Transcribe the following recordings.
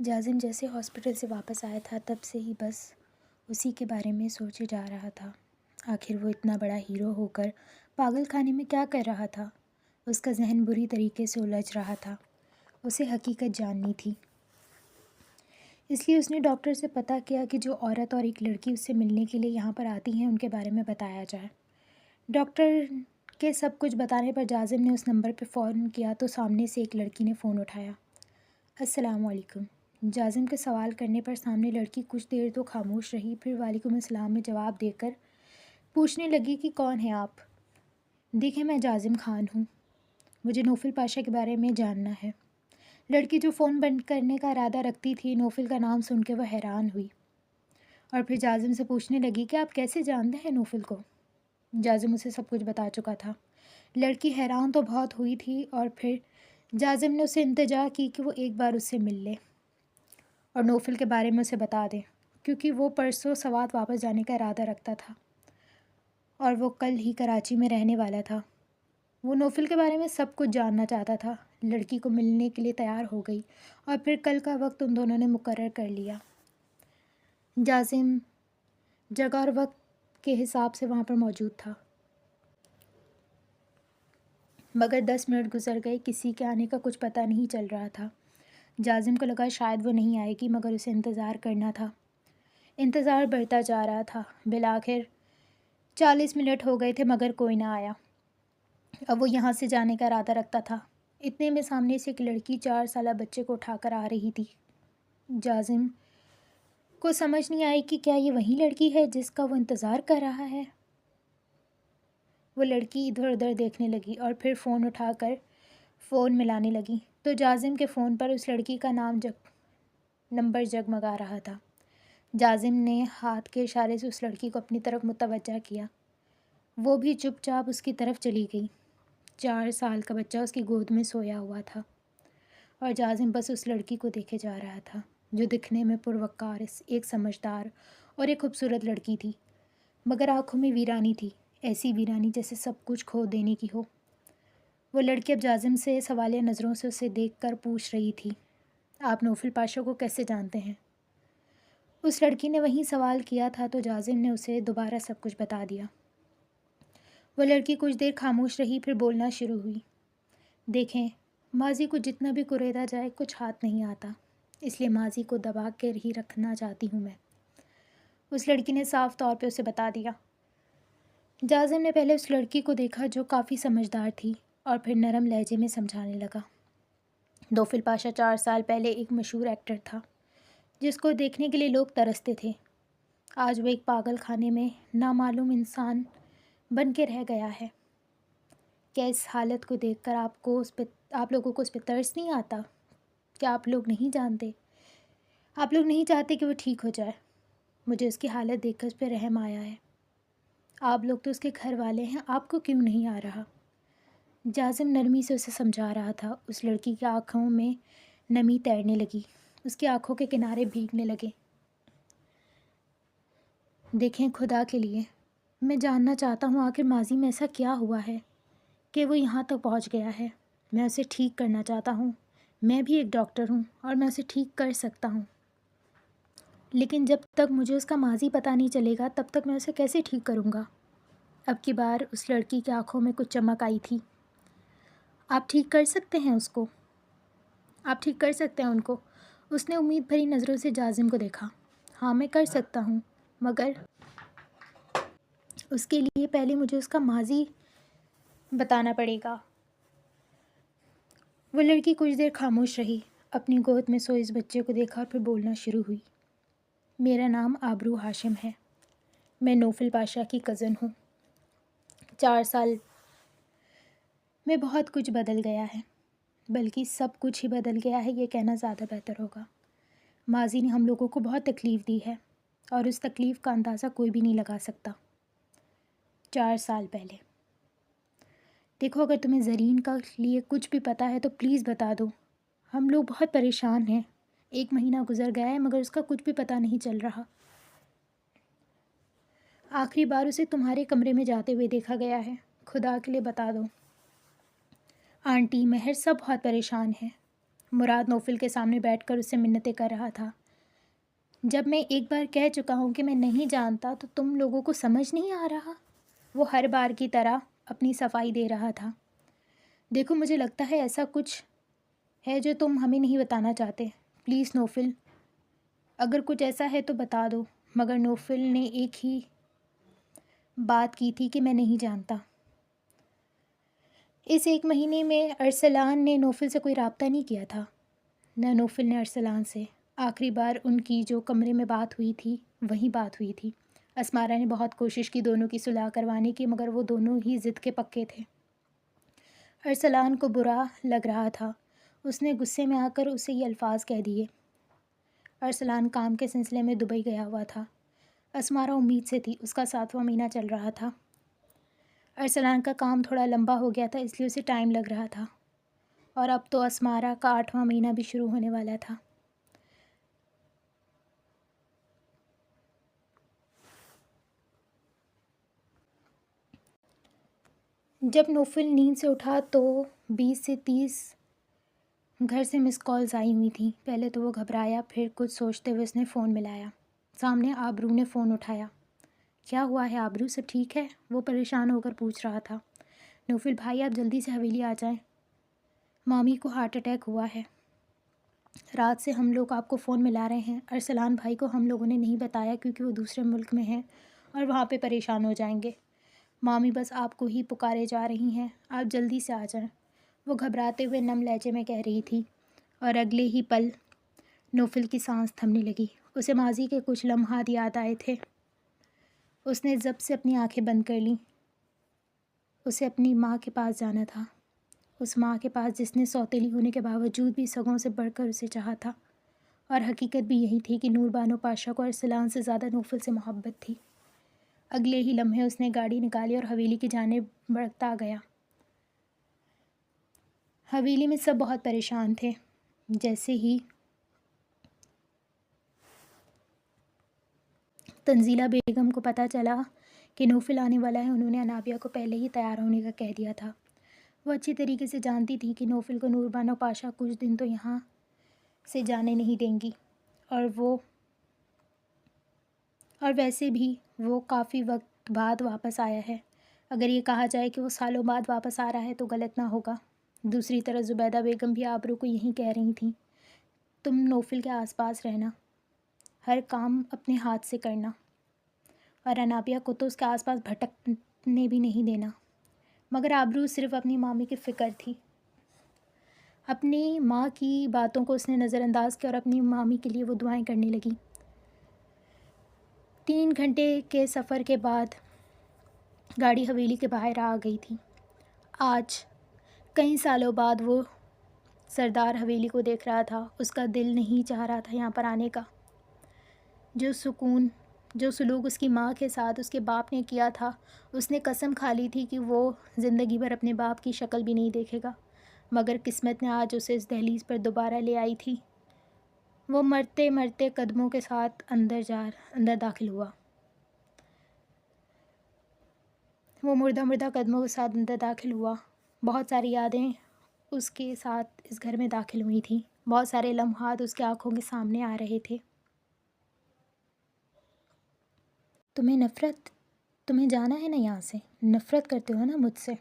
جازم جیسے ہاسپٹل سے واپس آیا تھا تب سے ہی بس اسی کے بارے میں سوچے جا رہا تھا۔ آخر وہ اتنا بڑا ہیرو ہو کر پاگل خانے میں کیا کر رہا تھا؟ اس کا ذہن بری طریقے سے الجھ رہا تھا۔ اسے حقیقت جاننی تھی، اس لیے اس نے ڈاکٹر سے پتہ کیا کہ جو عورت اور ایک لڑکی اس سے ملنے کے لیے یہاں پر آتی ہیں ان کے بارے میں بتایا جائے۔ ڈاکٹر کے سب کچھ بتانے پر جازم نے اس نمبر پہ فون کیا تو سامنے سے ایک لڑکی نے فون اٹھایا۔ السلام علیکم۔ جازم کے سوال کرنے پر سامنے لڑکی کچھ دیر تو خاموش رہی، پھر وعلیکم السلام میں جواب دے کر پوچھنے لگی کہ کون ہیں آپ؟ دیکھیں، میں جازم خان ہوں، مجھے نوفل پاشا کے بارے میں جاننا ہے۔ لڑکی جو فون بند کرنے کا ارادہ رکھتی تھی، نوفل کا نام سن کے وہ حیران ہوئی اور پھر جازم سے پوچھنے لگی کہ آپ کیسے جانتے ہیں نوفل کو؟ جازم اسے سب کچھ بتا چکا تھا۔ لڑکی حیران تو بہت ہوئی تھی اور پھر جازم نے اسے التجا کی کہ وہ ایک بار اس سے مل لے اور نوفل کے بارے میں اسے بتا دے، کیونکہ وہ پرسوں سوات واپس جانے کا ارادہ رکھتا تھا اور وہ کل ہی کراچی میں رہنے والا تھا۔ وہ نوفل کے بارے میں سب کچھ جاننا چاہتا تھا۔ لڑکی کو ملنے کے لیے تیار ہو گئی اور پھر کل کا وقت ان دونوں نے مقرر کر لیا۔ جازم جگہ اور وقت کے حساب سے وہاں پر موجود تھا، مگر 10 منٹ گزر گئے، کسی کے آنے کا کچھ پتہ نہیں چل رہا تھا۔ جازم کو لگا شاید وہ نہیں آئے گی، مگر اسے انتظار کرنا تھا۔ انتظار بڑھتا جا رہا تھا۔ بالآخر 40 منٹ ہو گئے تھے مگر کوئی نہ آیا۔ اب وہ یہاں سے جانے کا ارادہ رکھتا تھا۔ اتنے میں سامنے سے ایک لڑکی 4 سالہ بچے کو اٹھا کر آ رہی تھی۔ جازم کو سمجھ نہیں آئی کہ کیا یہ وہی لڑکی ہے جس کا وہ انتظار کر رہا ہے۔ وہ لڑکی ادھر ادھر دیکھنے لگی اور پھر فون اٹھا کر فون ملانے لگی تو جازم کے فون پر اس لڑکی کا نمبر جگمگا رہا تھا۔ جازم نے ہاتھ کے اشارے سے اس لڑکی کو اپنی طرف متوجہ کیا۔ وہ بھی چپ چاپ اس کی طرف چلی گئی۔ 4 سال کا بچہ اس کی گود میں سویا ہوا تھا اور جازم بس اس لڑکی کو دیکھے جا رہا تھا، جو دکھنے میں پروقار، ایک سمجھدار اور ایک خوبصورت لڑکی تھی، مگر آنکھوں میں ویرانی تھی، ایسی ویرانی جیسے سب کچھ کھو دینے کی ہو۔ وہ لڑکی اب جازم سے سوالیہ نظروں سے اسے دیکھ کر پوچھ رہی تھی، آپ نوفل پاشا کو کیسے جانتے ہیں؟ اس لڑکی نے وہیں سوال کیا تھا تو جازم نے اسے دوبارہ سب کچھ بتا دیا۔ وہ لڑکی کچھ دیر خاموش رہی، پھر بولنا شروع ہوئی۔ دیکھیں، ماضی کو جتنا بھی کریدا جائے کچھ ہاتھ نہیں آتا، اس لیے ماضی کو دبا کر ہی رکھنا چاہتی ہوں میں، اس لڑکی نے صاف طور پہ اسے بتا دیا۔ جازم نے پہلے اس لڑکی کو دیکھا جو کافی سمجھدار تھی اور پھر نرم لہجے میں سمجھانے لگا۔ نوفل پاشا 4 سال پہلے ایک مشہور ایکٹر تھا جس کو دیکھنے کے لیے لوگ ترستے تھے۔ آج وہ ایک پاگل خانے میں نامعلوم انسان بن کے رہ گیا ہے۔ کیا اس حالت کو دیکھ کر آپ لوگوں کو اس پہ ترس نہیں آتا؟ کیا آپ لوگ نہیں جانتے؟ آپ لوگ نہیں چاہتے کہ وہ ٹھیک ہو جائے؟ مجھے اس کی حالت دیکھ کر اس پہ رحم آیا ہے۔ آپ لوگ تو اس کے گھر والے ہیں، آپ کو کیوں نہیں آ رہا؟ جازم نرمی سے اسے سمجھا رہا تھا۔ اس لڑکی کی آنکھوں میں نمی تیرنے لگی، اس کی آنکھوں کے کنارے بھیگنے لگے۔ دیکھیں، خدا کے لیے میں جاننا چاہتا ہوں آخر ماضی میں ایسا کیا ہوا ہے کہ وہ یہاں تک پہنچ گیا ہے۔ میں اسے ٹھیک کرنا چاہتا ہوں، میں بھی ایک ڈاکٹر ہوں اور میں اسے ٹھیک کر سکتا ہوں، لیکن جب تک مجھے اس کا ماضی پتہ نہیں چلے گا تب تک میں اسے کیسے ٹھیک کروں گا؟ اب کی بار اس لڑکی کی آنکھوں میں کچھ چمک آئی تھی۔ آپ ٹھیک کر سکتے ہیں اس کو؟ آپ ٹھیک کر سکتے ہیں ان کو؟ اس نے امید بھری نظروں سے جازم کو دیکھا۔ ہاں، میں کر سکتا ہوں، مگر اس کے لیے پہلے مجھے اس کا ماضی بتانا پڑے گا۔ وہ لڑکی کچھ دیر خاموش رہی، اپنی گود میں سوئے اس بچے کو دیکھا اور پھر بولنا شروع ہوئی۔ میرا نام آبرو ہاشم ہے، میں نوفل پاشا کی کزن ہوں۔ 4 سال میں بہت کچھ بدل گیا ہے، بلکہ سب کچھ ہی بدل گیا ہے، یہ کہنا زیادہ بہتر ہوگا۔ ماضی نے ہم لوگوں کو بہت تکلیف دی ہے اور اس تکلیف کا اندازہ کوئی بھی نہیں لگا سکتا۔ 4 سال پہلے، دیکھو، اگر تمہیں زرین کا لیے کچھ بھی پتہ ہے تو پلیز بتا دو، ہم لوگ بہت پریشان ہیں۔ 1 مہینہ گزر گیا ہے مگر اس کا کچھ بھی پتہ نہیں چل رہا۔ آخری بار اسے تمہارے کمرے میں جاتے ہوئے دیکھا گیا ہے، خدا کے لیے بتا دو۔ آنٹی، مہر، سب بہت پریشان ہیں۔ مراد نوفل کے سامنے بیٹھ کر اس سے منتیں کر رہا تھا۔ جب میں ایک بار کہہ چکا ہوں کہ میں نہیں جانتا تو تم لوگوں کو سمجھ نہیں آ رہا؟ وہ ہر بار کی طرح اپنی صفائی دے رہا تھا۔ دیکھو مجھے لگتا ہے ایسا کچھ ہے جو تم ہمیں نہیں بتانا چاہتے۔ پلیز نوفل، اگر کچھ ایسا ہے تو بتا دو۔ مگر نوفل نے ایک ہی بات کی تھی کہ میں نہیں جانتا۔ اس 1 مہینے میں ارسلان نے نوفل سے کوئی رابطہ نہیں کیا تھا، نہ نوفل نے ارسلان سے۔ آخری بار ان کی جو کمرے میں بات ہوئی تھی وہیں بات ہوئی تھی۔ اسمارا نے بہت کوشش کی دونوں کی صلح کروانے کی، مگر وہ دونوں ہی ضد کے پکے تھے۔ ارسلان کو برا لگ رہا تھا۔ اس نے غصے میں آ کر اسے یہ الفاظ کہہ دیے۔ ارسلان کام کے سلسلے میں دبئی گیا ہوا تھا۔ اسمارا امید سے تھی، اس کا 7واں مہینہ چل رہا تھا۔ ارسلان کا کام تھوڑا لمبا ہو گیا تھا، اس لیے اسے ٹائم لگ رہا تھا، اور اب تو اسمارا کا 8واں مہینہ بھی شروع ہونے والا تھا۔ جب نوفل نیند سے اٹھا تو 20 سے 30 گھر سے مس کالز آئی ہوئی تھیں۔ پہلے تو وہ گھبرایا، پھر کچھ سوچتے ہوئے اس نے فون ملایا۔ سامنے آبرو نے فون اٹھایا۔ کیا ہوا ہے آبرو، سب ٹھیک ہے؟ وہ پریشان ہو کر پوچھ رہا تھا۔ نوفل بھائی آپ جلدی سے حویلی آ جائیں، مامی کو ہارٹ اٹیک ہوا ہے۔ رات سے ہم لوگ آپ کو فون ملا رہے ہیں۔ ارسلان بھائی کو ہم لوگوں نے نہیں بتایا کیونکہ وہ دوسرے ملک میں ہیں اور وہاں پہ پریشان ہو جائیں گے۔ مامی بس آپ کو ہی پکارے جا رہی ہیں، آپ جلدی سے آ جائیں، وہ گھبراتے ہوئے نم لہجے میں کہہ رہی تھی۔ اور اگلے ہی پل نوفل کی سانس تھمنے لگی۔ اسے ماضی کے کچھ لمحات یاد آئے تھے۔ اس نے ضبط سے اپنی آنکھیں بند کر لیں۔ اسے اپنی ماں کے پاس جانا تھا، اس ماں کے پاس جس نے سوتیلی ہونے کے باوجود بھی سگوں سے بڑھ کر اسے چاہا تھا۔ اور حقیقت بھی یہی تھی کہ نور بانو پاشا کو ارسلان سے زیادہ نوفل سے محبت تھی۔ اگلے ہی لمحے اس نے گاڑی نکالی اور حویلی کی جانب بڑھتا گیا۔ حویلی میں سب بہت پریشان تھے۔ جیسے ہی تنزیلہ بیگم کو پتہ چلا کہ نوفل آنے والا ہے، انہوں نے انابیہ کو پہلے ہی تیار ہونے کا کہہ دیا تھا۔ وہ اچھی طریقے سے جانتی تھی کہ نوفل کو نور بانو پاشا کچھ دن تو یہاں سے جانے نہیں دیں گی، اور ویسے بھی وہ کافی وقت بعد واپس آیا ہے۔ اگر یہ کہا جائے کہ وہ سالوں بعد واپس آ رہا ہے تو غلط نہ ہوگا۔ دوسری طرف زبیدہ بیگم بھی آبرو کو یہی کہہ رہی تھیں، تم نوفل کے آس پاس رہنا، ہر کام اپنے ہاتھ سے کرنا، اور انابیہ کو تو اس کے آس پاس بھٹکنے بھی نہیں دینا۔ مگر آبرو صرف اپنی مامی کی فکر تھی۔ اپنی ماں کی باتوں کو اس نے نظر انداز کیا اور اپنی مامی کے لیے وہ دعائیں کرنے لگی۔ 3 گھنٹے کے سفر کے بعد گاڑی حویلی کے باہر آ گئی تھی۔ آج کئی سالوں بعد وہ سردار حویلی کو دیکھ رہا تھا۔ اس کا دل نہیں چاہ رہا تھا یہاں پر آنے کا۔ جو سلوک اس کی ماں کے ساتھ اس کے باپ نے کیا تھا، اس نے قسم کھا لی تھی کہ وہ زندگی بھر اپنے باپ کی شکل بھی نہیں دیکھے گا، مگر قسمت نے آج اسے اس دہلیز پر دوبارہ لے آئی تھی۔ وہ مرتے مرتے قدموں کے ساتھ اندر داخل ہوا۔ قدموں کے ساتھ اندر داخل ہوا۔ بہت ساری یادیں اس کے ساتھ اس گھر میں داخل ہوئی تھیں۔ بہت سارے لمحات اس کی آنکھوں کے سامنے آ رہے تھے۔ تمہیں جانا ہے نا یہاں سے؟ نفرت کرتے ہو نا مجھ سے؟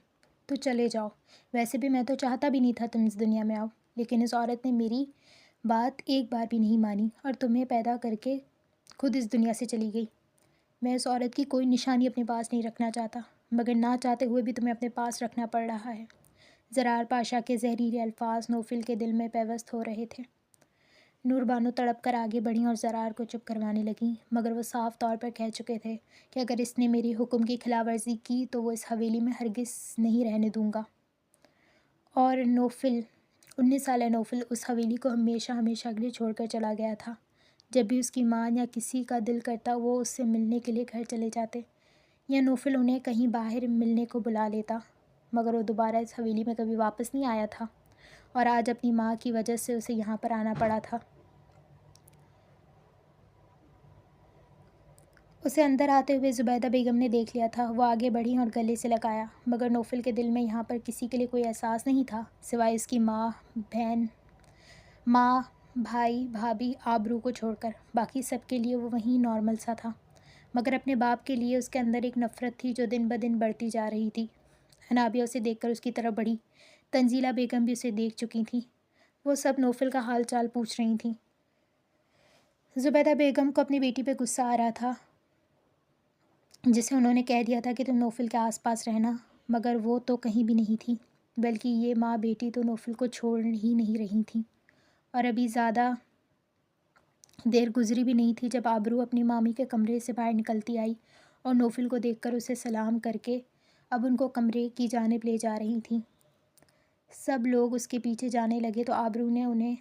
تو چلے جاؤ۔ ویسے بھی میں تو چاہتا بھی نہیں تھا تم اس دنیا میں آؤ، لیکن اس عورت نے میری بات ایک بار بھی نہیں مانی اور تمہیں پیدا کر کے خود اس دنیا سے چلی گئی۔ میں اس عورت کی کوئی نشانی اپنے پاس نہیں رکھنا چاہتا، مگر نہ چاہتے ہوئے بھی تمہیں اپنے پاس رکھنا پڑ رہا ہے۔ زرار پاشا کے زہریلے الفاظ نوفل کے دل میں پیوست ہو رہے تھے۔ نور بانو تڑپ کر آگے بڑھیں اور زرار کو چپ کروانے لگیں، مگر وہ صاف طور پر کہہ چکے تھے کہ اگر اس نے میری حکم کی خلاف ورزی کی تو وہ اس حویلی میں ہرگز نہیں رہنے دوں گا۔ اور 19 سالہ نوفل اس حویلی کو ہمیشہ کے لیے چھوڑ کر چلا گیا تھا۔ جب بھی اس کی ماں یا کسی کا دل کرتا وہ اس سے ملنے کے لیے گھر چلے جاتے، یا نوفل انہیں کہیں باہر ملنے کو بلا لیتا، مگر وہ دوبارہ اس حویلی میں کبھی واپس نہیں آیا تھا، اور آج اپنی ماں کی وجہ سے اسے یہاں پر آنا پڑا تھا۔ اسے اندر آتے ہوئے زبیدہ بیگم نے دیکھ لیا تھا۔ وہ آگے بڑھیں اور گلے سے لگایا، مگر نوفل کے دل میں یہاں پر کسی کے لیے کوئی احساس نہیں تھا سوائے اس کی ماں، بہن ماں، بھائی، بھابھی، آبرو کو چھوڑ کر باقی سب کے لیے وہ وہیں نارمل سا تھا، مگر اپنے باپ کے لیے اس کے اندر ایک نفرت تھی جو دن بدن بڑھتی جا رہی تھی۔ انابیہ اسے دیکھ کر اس کی طرف بڑھی۔ تنزیلہ بیگم بھی اسے دیکھ چکی تھیں۔ وہ سب نوفل کا حال چال پوچھ رہی تھیں۔ زبیدہ بیگم کو اپنی بیٹی پہ غصہ آ رہا تھا، جسے انہوں نے کہہ دیا تھا کہ تم نوفل کے آس پاس رہنا، مگر وہ تو کہیں بھی نہیں تھی، بلکہ یہ ماں بیٹی تو نوفل کو چھوڑ ہی نہیں رہی تھیں۔ اور ابھی زیادہ دیر گزری بھی نہیں تھی جب آبرو اپنی مامی کے کمرے سے باہر نکلتی آئی اور نوفل کو دیکھ کر اسے سلام کر کے اب ان کو کمرے کی جانب لے جا رہی تھیں۔ سب لوگ اس کے پیچھے جانے لگے تو آبرو نے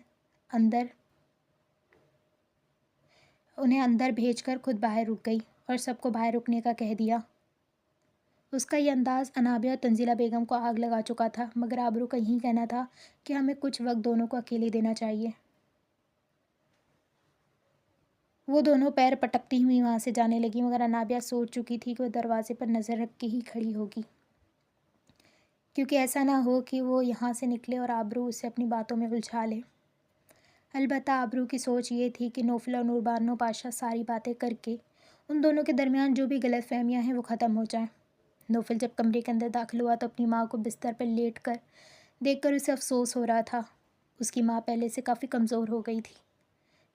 انہیں اندر بھیج کر خود باہر رک گئی اور سب کو باہر رکنے کا کہہ دیا۔ اس کا یہ انداز انابیہ اور تنزیلہ بیگم کو آگ لگا چکا تھا، مگر آبرو کا یہی کہنا تھا کہ ہمیں کچھ وقت دونوں کو اکیلے دینا چاہیے۔ وہ دونوں پیر پٹکتی ہوئی وہاں سے جانے لگی، مگر انابیہ سوچ چکی تھی کہ وہ دروازے پر نظر رکھ کے ہی کھڑی ہوگی، کیونکہ ایسا نہ ہو کہ وہ یہاں سے نکلے اور آبرو اسے اپنی باتوں میں الجھا لے۔ البتہ آبرو کی سوچ یہ تھی کہ نوفل اور نوربانو پاشا ساری باتیں کر کے ان دونوں کے درمیان جو بھی غلط فہمیاں ہیں وہ ختم ہو جائیں۔ نوفل جب کمرے کے اندر داخل ہوا تو اپنی ماں کو بستر پر لیٹ کر دیکھ کر اسے افسوس ہو رہا تھا۔ اس کی ماں پہلے سے کافی کمزور ہو گئی تھی،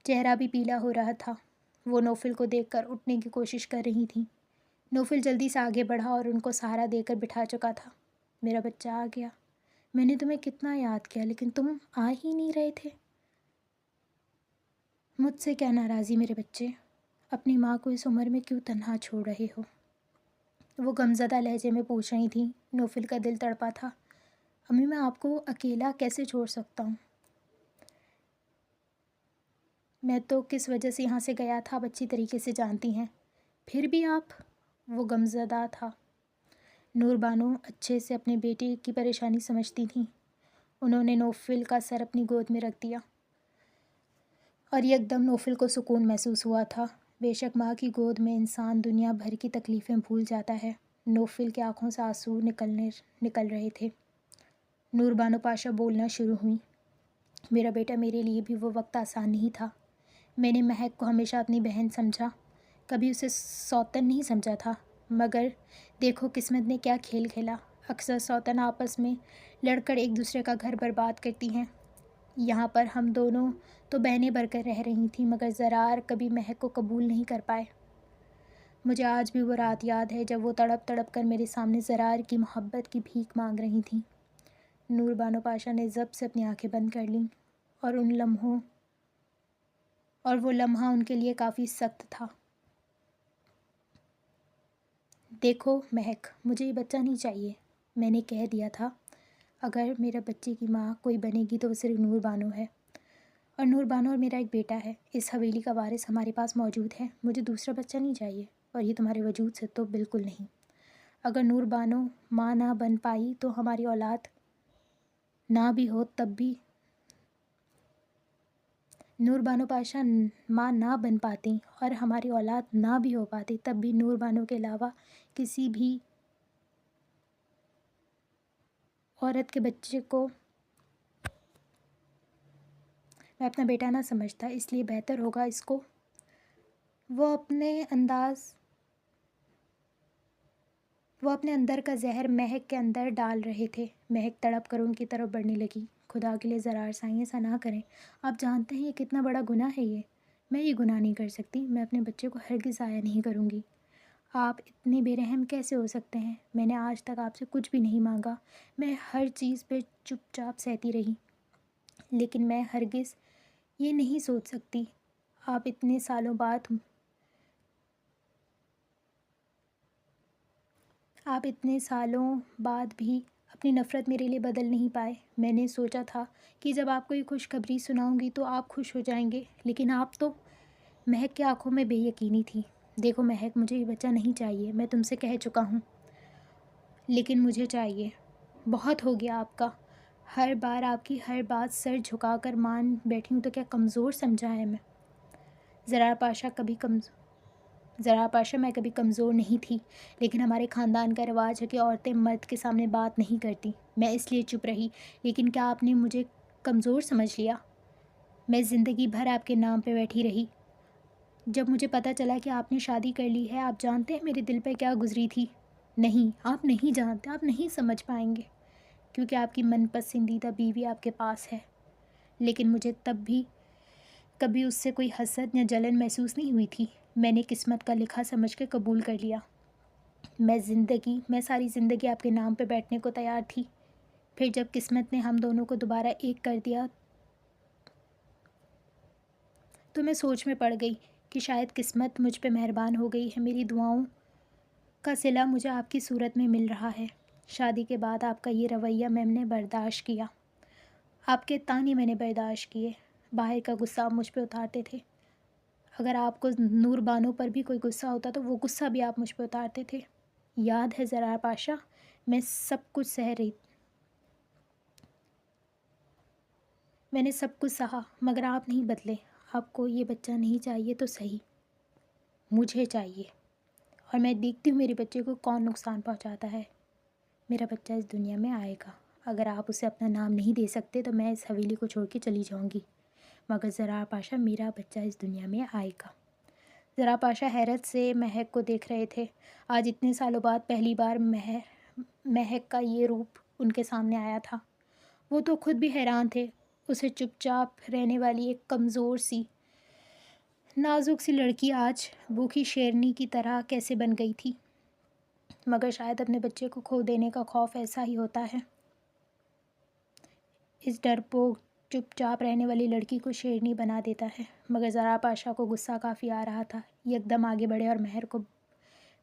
چہرہ بھی پیلا ہو رہا تھا۔ وہ نوفل کو دیکھ کر اٹھنے کی کوشش کر رہی تھیں۔ نوفل جلدی سے آگے بڑھا اور ان کو سہارا دے کر بٹھا چکا تھا۔ میرا بچہ آ گیا، میں نے تمہیں کتنا یاد کیا لیکن تم آ ہی نہیں رہے تھے۔ مجھ سے کیا ناراضی میرے بچے، اپنی ماں کو اس عمر میں کیوں تنہا چھوڑ رہے ہو؟ وہ غمزدہ لہجے میں پوچھ رہی تھیں۔ نوفل کا دل تڑپا تھا۔ امی میں آپ کو اکیلا کیسے چھوڑ سکتا ہوں؟ میں تو کس وجہ سے یہاں سے گیا تھا آپ اچھی طریقے سے جانتی ہیں، پھر بھی آپ؟ وہ غمزدہ تھا۔ نوربانو اچھے سے اپنے بیٹے کی پریشانی سمجھتی تھیں۔ انہوں نے نوفل کا سر اپنی گود میں رکھ دیا اور یکدم نوفل کو سکون محسوس ہوا تھا۔ بے شک ماں کی گود میں انسان دنیا بھر کی تکلیفیں بھول جاتا ہے۔ نوفل کی آنکھوں سے آنسو نکل رہے تھے۔ نوربانو پاشا بولنا شروع ہوئی۔ میرا بیٹا، میرے لیے بھی وہ وقت آسان نہیں تھا۔ میں نے مہک کو ہمیشہ اپنی بہن سمجھا، کبھی اسے سوتن نہیں سمجھا تھا، مگر دیکھو قسمت نے کیا کھیل کھیلا۔ اکثر سوتن آپس میں لڑ کر ایک دوسرے کا گھر برباد کرتی ہیں۔ یہاں پر ہم دونوں تو بہنیں بن کر رہ رہی تھیں، مگر زرار کبھی مہک کو قبول نہیں کر پائے۔ مجھے آج بھی وہ رات یاد ہے جب وہ تڑپ تڑپ کر میرے سامنے زرار کی محبت کی بھیک مانگ رہی تھیں۔ نوربانو پاشا نے ضبط سے اپنی آنکھیں بند کر لیں اور وہ لمحہ ان کے لیے کافی سخت تھا۔ دیکھو مہک، مجھے یہ بچہ نہیں چاہیے۔ میں نے کہہ دیا تھا اگر میرا بچے کی ماں کوئی بنے گی تو وہ صرف نوربانو ہے، اور نوربانو اور میرا ایک بیٹا ہے۔ اس حویلی کا وارث ہمارے پاس موجود ہے۔ مجھے دوسرا بچہ نہیں چاہیے، اور یہ تمہارے وجود سے تو بالکل نہیں۔ اگر نوربانو ماں نہ بن پائی تو ہماری اولاد نہ بھی ہو تب بھی نوربانو پاشا ماں نہ بن پاتی اور ہماری اولاد نہ بھی ہو پاتی تب بھی نوربانو کے علاوہ کسی بھی عورت کے بچے کو میں اپنا بیٹا نہ سمجھتا، اس لیے بہتر ہوگا اس کو۔ وہ اپنے اندر کا زہر مہک کے اندر ڈال رہے تھے۔ مہک تڑپ کر ان کی طرف بڑھنے لگی۔ خدا کے لیے زرار سائیں ایسا نہ کریں، آپ جانتے ہیں یہ کتنا بڑا گناہ ہے۔ میں یہ گناہ نہیں کر سکتی، میں اپنے بچے کو ہرگز ضائع نہیں کروں گی۔ آپ اتنے بے رحم کیسے ہو سکتے ہیں؟ میں نے آج تک آپ سے کچھ بھی نہیں مانگا، میں ہر چیز پہ چپ چاپ سہتی رہی، لیکن میں ہرگز یہ نہیں سوچ سکتی آپ اتنے سالوں بعد بھی اپنی نفرت میرے لیے بدل نہیں پائے۔ میں نے سوچا تھا کہ جب آپ کو یہ خوشخبری سناؤں گی تو آپ خوش ہو جائیں گے، لیکن آپ تو مہک کی آنکھوں میں بے یقینی تھی۔ دیکھو مہک، مجھے یہ بچہ نہیں چاہیے، میں تم سے کہہ چکا ہوں، لیکن مجھے چاہیے۔ بہت ہو گیا آپ کا، ہر بار آپ کی ہر بات سر جھکا کر مان بیٹھی ہوں تو کیا کمزور سمجھا ہے میں؟ زرار پاشا میں کبھی کمزور نہیں تھی، لیکن ہمارے خاندان کا رواج ہے کہ عورتیں مرد کے سامنے بات نہیں کرتی۔ میں اس لیے چپ رہی، لیکن کیا آپ نے مجھے کمزور سمجھ لیا؟ میں زندگی بھر آپ کے نام پہ بیٹھی رہی۔ جب مجھے پتہ چلا کہ آپ نے شادی کر لی ہے، آپ جانتے ہیں میرے دل پہ کیا گزری تھی؟ نہیں، آپ نہیں جانتے، آپ نہیں سمجھ پائیں گے، کیونکہ آپ کی من پسندیدہ بیوی آپ کے پاس ہے۔ لیکن مجھے تب بھی کبھی اس سے کوئی حسد یا جلن محسوس نہیں ہوئی تھی۔ میں نے قسمت کا لکھا سمجھ کے قبول کر لیا۔ میں ساری زندگی آپ کے نام پہ بیٹھنے کو تیار تھی۔ پھر جب قسمت نے ہم دونوں کو دوبارہ ایک کر دیا تو میں سوچ میں پڑ گئی کہ شاید قسمت مجھ پہ مہربان ہو گئی ہے۔ میری دعاؤں کا صلہ مجھے آپ کی صورت میں مل رہا ہے۔ شادی کے بعد آپ کا یہ رویہ میں نے برداشت کیا، آپ کے طعنے میں نے برداشت کیے، باہر کا غصہ آپ مجھ پہ اتارتے تھے۔ اگر آپ کو نور بانو پر بھی کوئی غصہ ہوتا تو وہ غصہ بھی آپ مجھ پہ اتارتے تھے۔ یاد ہے زرار پاشا، میں نے سب کچھ سہا، مگر آپ نہیں بدلے۔ آپ کو یہ بچہ نہیں چاہیے تو صحیح، مجھے چاہیے، اور میں دیکھتی ہوں میرے بچے کو کون نقصان پہنچاتا ہے۔ میرا بچہ اس دنیا میں آئے گا۔ اگر آپ اسے اپنا نام نہیں دے سکتے تو میں اس حویلی کو چھوڑ کے چلی جاؤں گی، مگر زرار پاشا میرا بچہ اس دنیا میں آئے گا۔ زرار پاشا حیرت سے مہک کو دیکھ رہے تھے۔ آج اتنے سالوں بعد پہلی بار مہک کا یہ روپ ان کے سامنے آیا تھا۔ وہ تو خود بھی حیران تھے، اسے چپ چاپ رہنے والی ایک کمزور سی نازک سی لڑکی آج بھوکی شیرنی کی طرح کیسے بن گئی تھی۔ مگر شاید اپنے بچے کو کھو دینے کا خوف ایسا ہی ہوتا ہے۔ اس ڈرپوک چپ چاپ رہنے والی لڑکی کو شیرنی بنا دیتا ہے۔ مگر زرار پاشا کو غصہ کافی آ رہا تھا۔ یک دم آگے بڑھے اور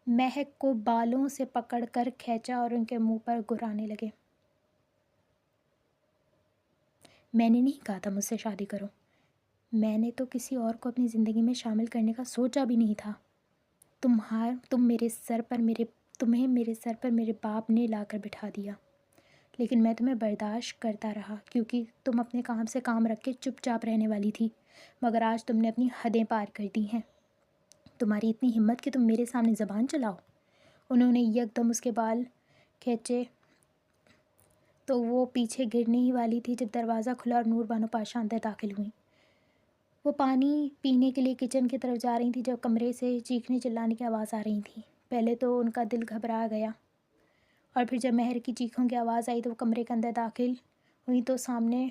مہک کو بالوں سے پکڑ کر کھینچا اور ان کے منہ پر گرانے لگے۔ میں نے نہیں کہا تھا مجھ سے شادی کرو، میں نے تو کسی اور کو اپنی زندگی میں شامل کرنے کا سوچا بھی نہیں تھا۔ تمہیں میرے سر پر میرے باپ نے لا کر بٹھا دیا، لیکن میں تمہیں برداشت کرتا رہا کیونکہ تم اپنے کام سے کام رکھ کے چپ چاپ رہنے والی تھی۔ مگر آج تم نے اپنی حدیں پار کر دی ہیں۔ تمہاری اتنی ہمت کہ تم میرے سامنے زبان چلاؤ۔ انہوں نے یک دم اس کے بال کھینچے تو وہ پیچھے گرنے ہی والی تھی جب دروازہ کھلا اور نور بانو پاشا اندر داخل ہوئیں۔ وہ پانی پینے کے لیے کچن کی طرف جا رہی تھی جب کمرے سے چیخنے چلانے کی آواز آ رہی تھی۔ پہلے تو ان کا دل گھبرا گیا، اور پھر جب مہر کی چیخوں کی آواز آئی تو وہ کمرے کے اندر داخل ہوئی تو سامنے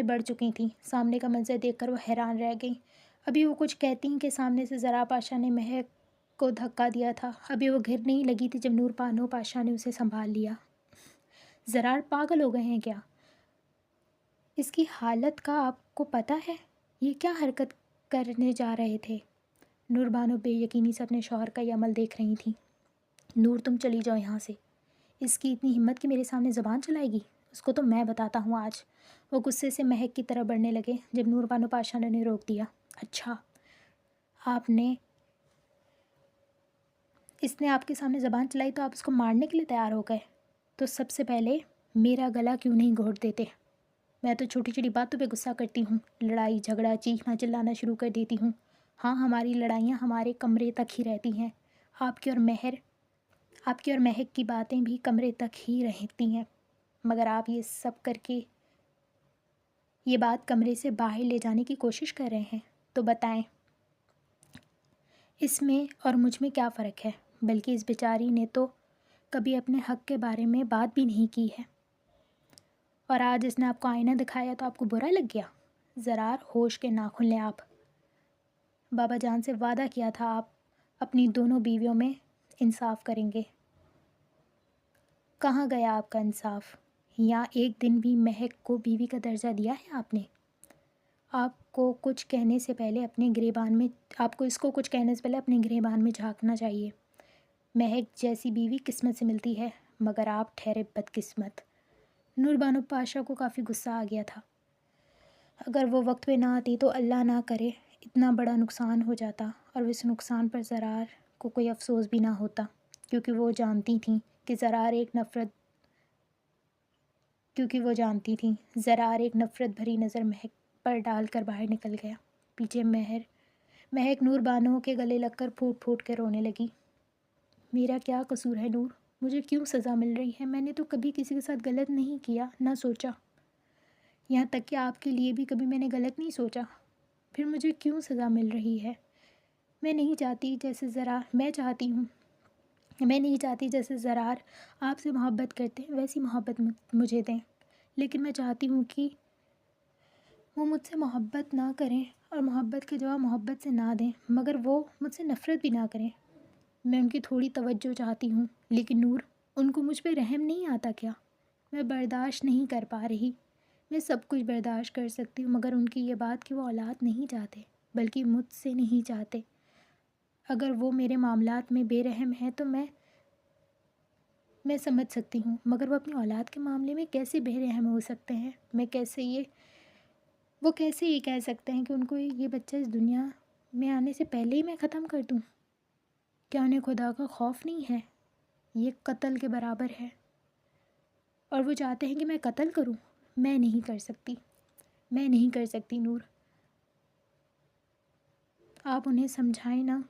بڑھ چکی تھیں۔ سامنے کا منظر دیکھ کر وہ حیران رہ گئیں۔ ابھی وہ کچھ کہتی ہیں کہ سامنے سے زرار پاشا نے مہر کو دھکا دیا تھا۔ ابھی وہ گرنے ہی لگی تھی جب نور بانو پاشا نے اسے سنبھال لیا۔ زرار پاگل ہو گئے ہیں کیا؟ اس کی حالت کا آپ کو پتہ ہے؟ یہ کیا حرکت کرنے جا رہے تھے؟ نور بانو بے یقینی سے اپنے شوہر کا یہ عمل دیکھ رہی تھیں۔ نور تم چلی جاؤ یہاں سے، اس کی اتنی ہمت کہ میرے سامنے زبان چلائے گی، اس کو تو میں بتاتا ہوں آج۔ وہ غصے سے مہک کی طرف بڑھنے لگے جب نور بانو پاشا نے انہیں روک دیا۔ اچھا، اس نے آپ کے سامنے زبان چلائی تو آپ اس کو مارنے کے لیے تیار ہو گئے؟ تو سب سے پہلے میرا گلا کیوں نہیں گھونٹ دیتے؟ میں تو چھوٹی چھوٹی باتوں پہ غصہ کرتی ہوں، لڑائی جھگڑا چیخنا چلانا شروع کر دیتی ہوں۔ ہاں، ہماری لڑائیاں ہمارے کمرے تک ہی رہتی ہیں، آپ کی اور مہک کی باتیں بھی کمرے تک ہی رہتی ہیں، مگر آپ یہ سب کر کے یہ بات کمرے سے باہر لے جانے کی کوشش کر رہے ہیں۔ تو بتائیں اس میں اور مجھ میں کیا فرق ہے؟ بلکہ اس بیچاری نے تو کبھی اپنے حق کے بارے میں بات بھی نہیں کی ہے، اور آج اس نے آپ کو آئینہ دکھایا تو آپ کو برا لگ گیا؟ زرار ہوش کے ناخن لیں آپ۔ بابا جان سے وعدہ کیا تھا آپ اپنی دونوں بیویوں میں انصاف کریں گے۔ کہاں گیا آپ کا انصاف؟ یا ایک دن بھی مہک کو بیوی کا درجہ دیا ہے آپ نے؟ آپ کو اس کو کچھ کہنے سے پہلے اپنے گریبان میں جھانکنا چاہیے۔ مہک جیسی بیوی قسمت سے ملتی ہے، مگر آپ ٹھہرے بدقسمت۔ نور بانو پاشا کو کافی غصہ آ گیا تھا۔ اگر وہ وقت پہ نہ آتی تو اللہ نہ کرے اتنا بڑا نقصان ہو جاتا، اور اس نقصان پر زرار کو کوئی افسوس بھی نہ ہوتا، کیونکہ وہ جانتی تھیں زرار ایک نفرت بھری نظر مہک پر ڈال کر باہر نکل گیا۔ پیچھے مہک نور بانو کے گلے لگ کر پھوٹ پھوٹ کے رونے لگی۔ میرا کیا قصور ہے نور؟ مجھے کیوں سزا مل رہی ہے؟ میں نے تو کبھی کسی کے ساتھ غلط نہیں کیا، نہ سوچا۔ یہاں تک کہ آپ کے لیے بھی کبھی میں نے غلط نہیں سوچا. پھر مجھے کیوں سزا مل رہی ہے؟ میں نہیں چاہتی جیسے زرار آپ سے محبت کرتے ہیں ویسی محبت مجھے دیں. لیکن میں چاہتی ہوں کہ وہ مجھ سے محبت نہ کریں اور محبت کا جواب محبت سے نہ دیں، مگر وہ مجھ سے نفرت بھی نہ کریں. میں ان کی تھوڑی توجہ چاہتی ہوں. لیکن نور، ان کو مجھ پہ رحم نہیں آتا کیا؟ میں برداشت نہیں کر پا رہی. میں سب کچھ برداشت کر سکتی ہوں، مگر ان کی یہ بات کہ وہ اولاد نہیں چاہتے بلکہ مجھ سے نہیں چاہتے. اگر وہ میرے معاملات میں بے رحم ہیں تو میں سمجھ سکتی ہوں، مگر وہ اپنی اولاد کے معاملے میں کیسے بے رحم ہو سکتے ہیں؟ وہ کیسے یہ کہہ سکتے ہیں کہ ان کو یہ بچہ اس دنیا میں آنے سے پہلے ہی میں ختم کر دوں؟ کیا انہیں خدا کا خوف نہیں ہے؟ یہ قتل کے برابر ہے. اور وہ چاہتے ہیں کہ میں قتل کروں. میں نہیں کر سکتی نور. آپ انہیں سمجھائیں نا،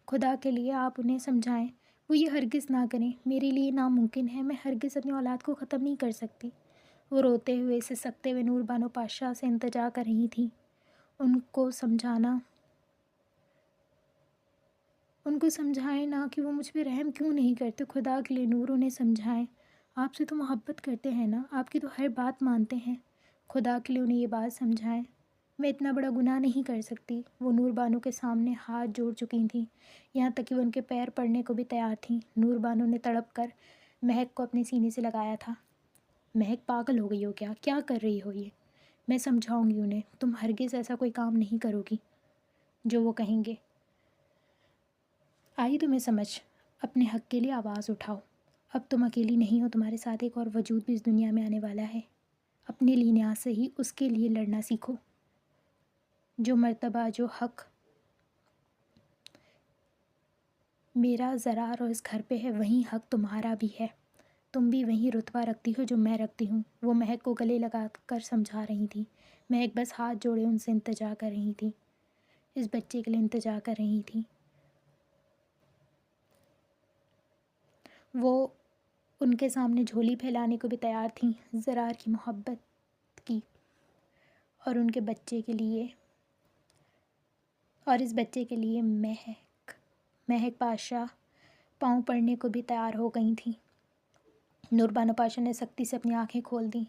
خدا کے لیے آپ انہیں سمجھائیں. وہ یہ ہرگز نہ کریں. میرے لیے ناممکن ہے. میں ہرگز اپنی اولاد کو ختم نہیں کر سکتی. وہ روتے ہوئے سسکتے ہوئے نور بانو پاشا سے التجا کر رہی تھیں. ان کو سمجھائیں نا کہ وہ مجھ پہ رحم کیوں نہیں کرتے. خدا کے لیے نور انہیں سمجھائیں. آپ سے تو محبت کرتے ہیں نا، آپ کی تو ہر بات مانتے ہیں. خدا کے لیے انہیں یہ بات سمجھائیں. میں اتنا بڑا گناہ نہیں کر سکتی. وہ نور بانو کے سامنے ہاتھ جوڑ چکی تھیں، یہاں تک کہ وہ ان کے پیر پڑنے کو بھی تیار تھیں. نور بانو نے تڑپ کر مہک کو اپنے سینے سے لگایا تھا. مہک، پاگل ہو گئی ہو کیا کر رہی ہو یہ؟ میں سمجھاؤں گی انہیں. تم ہرگز ایسا کوئی کام نہیں کرو گی جو وہ کہیں گے. آئی تمہیں سمجھ؟ اپنے حق کے لیے آواز اٹھاؤ. اب تم اکیلی نہیں ہو، تمہارے ساتھ ایک اور وجود بھی اس دنیا میں آنے والا ہے. اپنے لیے نیاز سے ہی اس کے لیے لڑنا سیکھو. جو مرتبہ، جو حق میرا زرار اور اس گھر پہ ہے، وہی حق تمہارا بھی ہے. تم بھی وہی رتبہ رکھتی ہو جو میں رکھتی ہوں. وہ مہک کو گلے لگا کر سمجھا رہی تھی. مہک بس ہاتھ جوڑے ان سے التجا کر رہی تھی، اس بچے کے لیے التجا کر رہی تھی. وہ ان کے سامنے جھولی پھیلانے کو بھی تیار تھیں، زرار کی محبت کی اور ان کے بچے کے لیے، اور اس بچے کے لیے مہک پاشا پاؤں پڑنے کو بھی تیار ہو گئی تھیں. نور بانو پاشا نے سختی سے اپنی آنکھیں کھول دیں.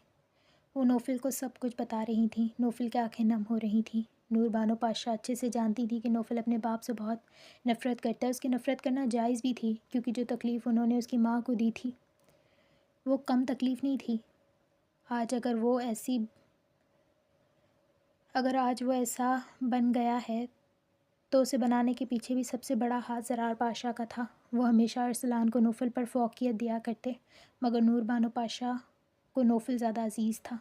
وہ نوفل کو سب کچھ بتا رہی تھیں. نوفل کی آنکھیں نم ہو رہی تھیں. نور بانو پاشا اچھے سے جانتی تھی کہ نوفل اپنے باپ سے بہت نفرت کرتا ہے. اس کی نفرت کرنا جائز بھی تھی، کیونکہ جو تکلیف انہوں نے اس کی ماں کو دی تھی وہ کم تکلیف نہیں تھی. اگر آج وہ ایسا بن گیا ہے تو اسے بنانے کے پیچھے بھی سب سے بڑا ہاتھ زرار پاشا کا تھا. وہ ہمیشہ ارسلان کو نوفل پر فوقیت دیا کرتے، مگر نور بانو پاشا کو نوفل زیادہ عزیز تھا.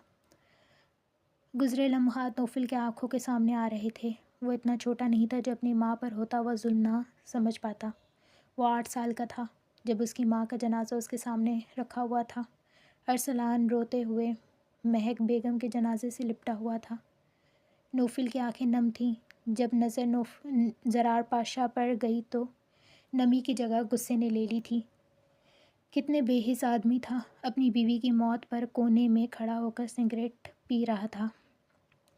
گزرے لمحات نوفل کے آنکھوں کے سامنے آ رہے تھے. وہ اتنا چھوٹا نہیں تھا جو اپنی ماں پر ہوتا ہوا ظلم نہ سمجھ پاتا. وہ 8 سال کا تھا جب اس کی ماں کا جنازہ اس کے سامنے رکھا ہوا تھا. ارسلان روتے ہوئے مہک بیگم کے جنازے سے لپٹا ہوا تھا. نوفل کی آنکھیں نم تھیں. جب نظر زرار پاشا پر گئی تو نمی کی جگہ غصے نے لے لی تھی. کتنے بے حس آدمی تھا. اپنی بیوی کی موت پر کونے میں کھڑا ہو کر سگریٹ پی رہا تھا.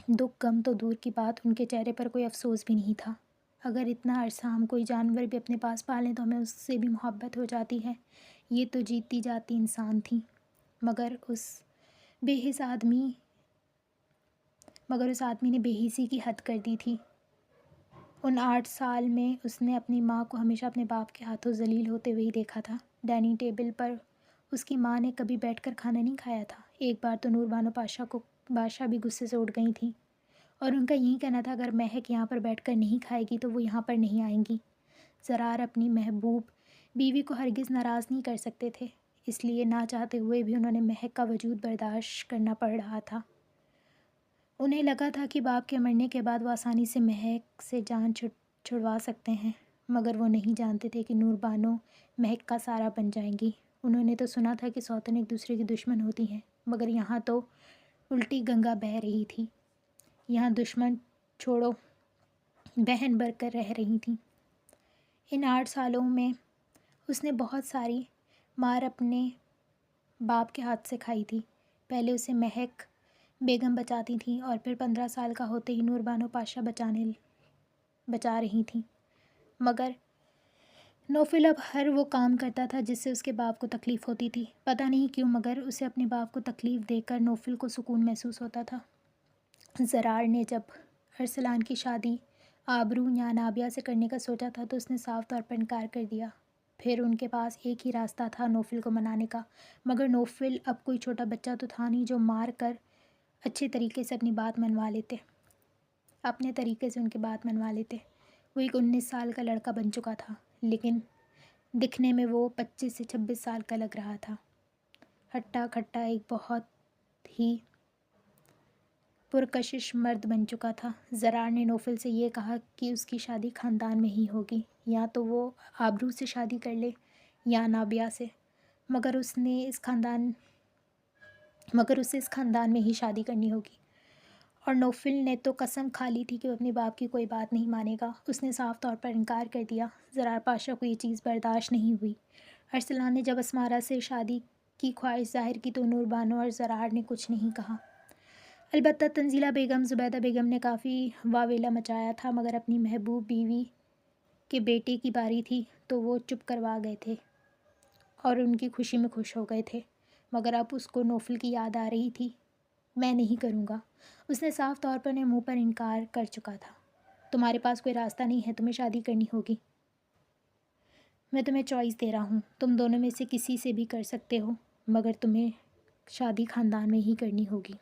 دکھ غم تو دور کی بات، ان کے چہرے پر کوئی افسوس بھی نہیں تھا. اگر اتنا عرصہ ہم کوئی جانور بھی اپنے پاس پالیں تو ہمیں اس سے بھی محبت ہو جاتی ہے. یہ تو جیتی جاتی انسان تھی، مگر اس آدمی نے بے حسی کی حد کر دی تھی. ان 8 سال میں اس نے اپنی ماں کو ہمیشہ اپنے باپ کے ہاتھوں ذلیل ہوتے ہوئے ہی دیکھا تھا. ڈائننگ ٹیبل پر اس کی ماں نے کبھی بیٹھ کر کھانا نہیں کھایا تھا. ایک بار تو نور بانو پاشا بھی غصے سے اٹھ گئی تھیں، اور ان کا یہی کہنا تھا اگر مہک یہاں پر بیٹھ کر نہیں کھائے گی تو وہ یہاں پر نہیں آئیں گی. زرار اپنی محبوب بیوی کو ہرگز ناراض نہیں کر سکتے تھے، اس لیے نہ چاہتے ہوئے بھی انہیں مہک کا وجود برداشت کرنا پڑ رہا تھا. انہیں لگا تھا کہ باپ کے مرنے کے بعد وہ آسانی سے مہک سے جان چھڑوا سکتے ہیں، مگر وہ نہیں جانتے تھے کہ نور بانو مہک کا سارا بن جائیں گی. انہوں نے تو سنا تھا کہ سوتن ایک دوسرے کی دشمن ہوتی ہیں، مگر یہاں تو الٹی گنگا بہہ رہی تھی. یہاں دشمن چھوڑو بہن بن کر رہ رہی تھیں. ان 8 سالوں میں اس نے بہت ساری مار اپنے باپ کے ہاتھ سے کھائی تھی. پہلے اسے مہک بیگم بچاتی تھیں اور پھر 15 سال کا ہوتے ہی نور بانو پاشا بچا رہی تھیں، مگر نوفل اب ہر وہ کام کرتا تھا جس سے اس کے باپ کو تکلیف ہوتی تھی۔ پتہ نہیں کیوں مگر اسے اپنے باپ کو تکلیف دے کر نوفل کو سکون محسوس ہوتا تھا۔ زرار نے جب ارسلان کی شادی آبرو یا نابیہ سے کرنے کا سوچا تھا تو اس نے صاف طور پر انکار کر دیا۔ پھر ان کے پاس ایک ہی راستہ تھا نوفل کو منانے کا، مگر نوفل اب کوئی چھوٹا بچہ تو تھا نہیں جو مار کر اچھے طریقے سے اپنی بات منوا لیتے، اپنے طریقے سے ان کی بات منوا لیتے۔ وہ ایک 19 سال کا لڑکا بن چکا تھا، لیکن دکھنے میں وہ 25 سے 26 سال کا لگ رہا تھا۔ ہٹا کھٹا ایک بہت ہی پرکشش مرد بن چکا تھا۔ زرار نے نوفل سے یہ کہا کہ اس کی شادی خاندان میں ہی ہوگی، یا تو وہ آبرو سے شادی کر لے یا نابیہ سے، مگر اسے اس خاندان میں ہی شادی کرنی ہوگی۔ اور نوفل نے تو قسم کھا لی تھی کہ وہ اپنے باپ کی کوئی بات نہیں مانے گا۔ اس نے صاف طور پر انکار کر دیا۔ زرار پاشا کو یہ چیز برداشت نہیں ہوئی۔ ارسلان نے جب اسمارا سے شادی کی خواہش ظاہر کی تو نور بانو اور زرار نے کچھ نہیں کہا۔ البتہ تنزیلہ بیگم، زبیدہ بیگم نے کافی واویلا مچایا تھا، مگر اپنی محبوب بیوی کے بیٹے کی باری تھی تو وہ چپ کروا گئے تھے اور ان کی خوشی میں خوش ہو گئے تھے، مگر اب اس کو نوفل کی یاد آ رہی تھی۔ میں نہیں کروں گا، اس نے صاف طور پر منہ پر انکار کر چکا تھا۔ تمہارے پاس کوئی راستہ نہیں ہے، تمہیں شادی کرنی ہوگی۔ میں تمہیں چوائس دے رہا ہوں، تم دونوں میں سے کسی سے بھی کر سکتے ہو، مگر تمہیں شادی خاندان میں ہی کرنی ہوگی۔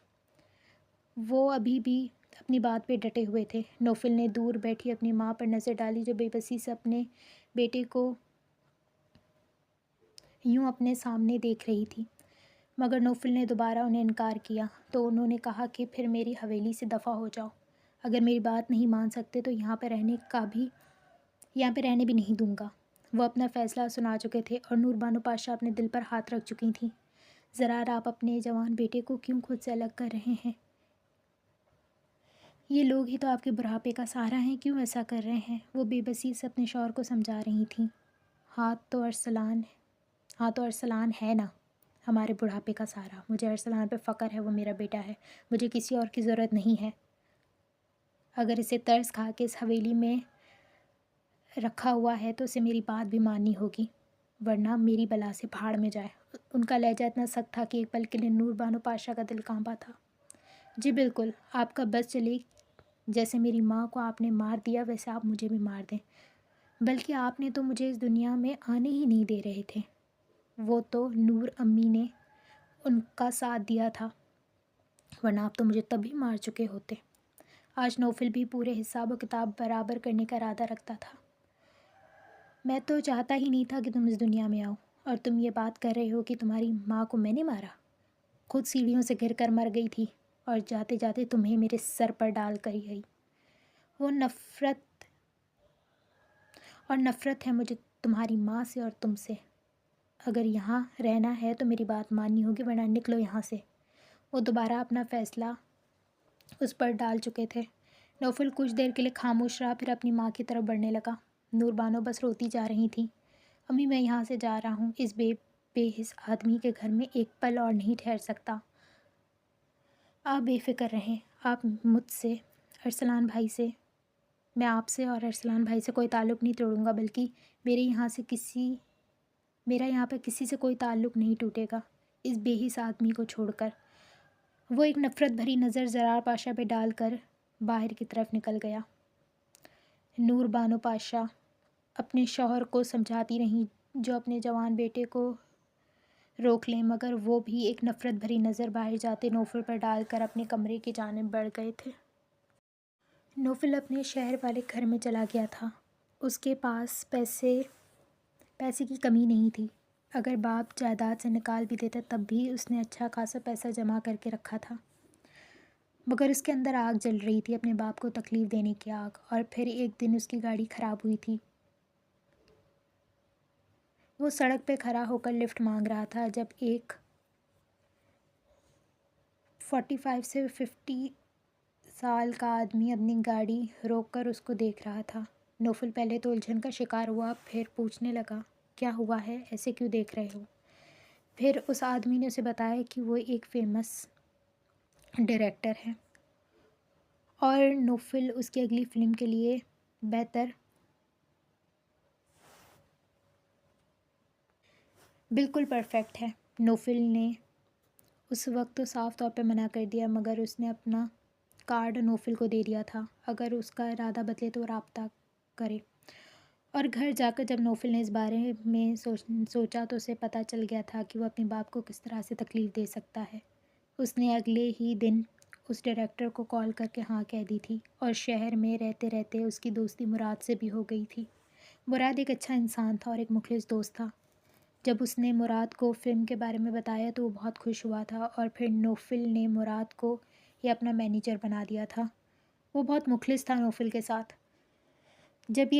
وہ ابھی بھی اپنی بات پہ ڈٹے ہوئے تھے۔ نوفل نے دور بیٹھی اپنی ماں پر نظر ڈالی جو بے بسی سے اپنے بیٹے کو یوں اپنے سامنے دیکھ رہی تھی، مگر نوفل نے دوبارہ انہیں انکار کیا تو انہوں نے کہا کہ پھر میری حویلی سے دفع ہو جاؤ۔ اگر میری بات نہیں مان سکتے تو یہاں پہ رہنے بھی نہیں دوں گا۔ وہ اپنا فیصلہ سنا چکے تھے اور نور بانو پاشا اپنے دل پر ہاتھ رکھ چکی تھیں۔ زرار، آپ اپنے جوان بیٹے کو کیوں خود سے الگ کر رہے ہیں؟ یہ لوگ ہی تو آپ کے بڑھاپے کا سہارا ہیں، کیوں ایسا کر رہے ہیں؟ وہ بے بسی سے اپنے شوہر کو سمجھا رہی تھیں۔ ہاں تو ارسلان ہے نا ہمارے بڑھاپے کا سہارا۔ مجھے ارسلان پہ فخر ہے، وہ میرا بیٹا ہے، مجھے کسی اور کی ضرورت نہیں ہے۔ اگر اسے ترس کھا کے اس حویلی میں رکھا ہوا ہے تو اسے میری بات بھی ماننی ہوگی، ورنہ میری بلا سے بھاڑ میں جائے۔ ان کا لہجہ اتنا سخت تھا کہ ایک پل کے لیے نور بانو پاشا کا دل کانپا تھا۔ جی بالکل، آپ کا بس چلے، جیسے میری ماں کو آپ نے مار دیا ویسے آپ مجھے بھی مار دیں، بلکہ آپ نے تو مجھے اس دنیا میں آنے ہی نہیں دے رہے تھے۔ وہ تو نور امی نے ان کا ساتھ دیا تھا، ورنہ آپ تو مجھے تبھی مار چکے ہوتے۔ آج نوفل بھی پورے حساب و کتاب برابر کرنے کا ارادہ رکھتا تھا۔ میں تو چاہتا ہی نہیں تھا کہ تم اس دنیا میں آؤ، اور تم یہ بات کر رہے ہو کہ تمہاری ماں کو میں نے مارا؟ خود سیڑھیوں سے گر کر مر گئی تھی اور جاتے جاتے تمہیں میرے سر پر ڈال کر گئی۔ وہ نفرت ہے مجھے تمہاری ماں سے اور تم سے۔ اگر یہاں رہنا ہے تو میری بات ماننی ہوگی، ورنہ نکلو یہاں سے۔ وہ دوبارہ اپنا فیصلہ اس پر ڈال چکے تھے۔ نوفل کچھ دیر کے لیے خاموش رہا، پھر اپنی ماں کی طرف بڑھنے لگا۔ نور بانو بس روتی جا رہی تھیں۔ امی، میں یہاں سے جا رہا ہوں، اس بے حس آدمی کے گھر میں ایک پل اور نہیں ٹھہر سکتا۔ آپ بے فکر رہیں، آپ مجھ سے، ارسلان بھائی سے، میں آپ سے اور ارسلان بھائی سے کوئی تعلق نہیں توڑوں گا، بلکہ میرا یہاں پہ کسی سے کوئی تعلق نہیں ٹوٹے گا اس بے حس آدمی کو چھوڑ کر۔ وہ ایک نفرت بھری نظر زرار پاشا پہ ڈال کر باہر کی طرف نکل گیا۔ نور بانو پاشا اپنے شوہر کو سمجھاتی رہیں جو اپنے جوان بیٹے کو روک لیں، مگر وہ بھی ایک نفرت بھری نظر باہر جاتے نوفل پر ڈال کر اپنے کمرے کی جانب بڑھ گئے تھے۔ نوفل اپنے شہر والے گھر میں چلا گیا تھا۔ اس کے پاس پیسے کی کمی نہیں تھی۔ اگر باپ جائیداد سے نکال بھی دیتا تب بھی اس نے اچھا خاصا پیسہ جمع کر کے رکھا تھا، مگر اس کے اندر آگ جل رہی تھی، اپنے باپ کو تکلیف دینے کی آگ۔ اور پھر ایک دن اس کی گاڑی خراب ہوئی تھی۔ وہ سڑک پہ کھڑا ہو کر لفٹ مانگ رہا تھا جب ایک 45 سے 50 سال کا آدمی اپنی گاڑی روک کر اس کو دیکھ رہا تھا۔ نوفل پہلے تو الجھن کا شکار ہوا، پھر پوچھنے لگا، کیا ہوا ہے، ایسے کیوں دیکھ رہے ہو؟ پھر اس آدمی نے اسے بتایا کہ وہ ایک فیمس ڈائریکٹر ہے، اور نوفل اس کی اگلی فلم کے لیے بالکل پرفیکٹ ہے۔ نوفل نے اس وقت تو صاف طور پہ منع کر دیا، مگر اس نے اپنا کارڈ نوفل کو دے دیا تھا، اگر اس کا ارادہ بدلے تو رابطہ کرے۔ اور گھر جا کر جب نوفل نے اس بارے میں سوچا تو اسے پتہ چل گیا تھا کہ وہ اپنے باپ کو کس طرح سے تکلیف دے سکتا ہے۔ اس نے اگلے ہی دن اس ڈائریکٹر کو کال کر کے ہاں کہہ دی تھی، اور شہر میں رہتے رہتے اس کی دوستی مراد سے بھی ہو گئی تھی۔ مراد ایک اچھا انسان تھا اور ایک مخلص دوست تھا۔ جب اس نے مراد کو فلم کے بارے میں بتایا تو وہ بہت خوش ہوا تھا، اور پھر نوفل نے مراد کو یہ اپنا مینیجر بنا دیا تھا۔ وہ بہت مخلص تھا نوفل کے ساتھ۔ جب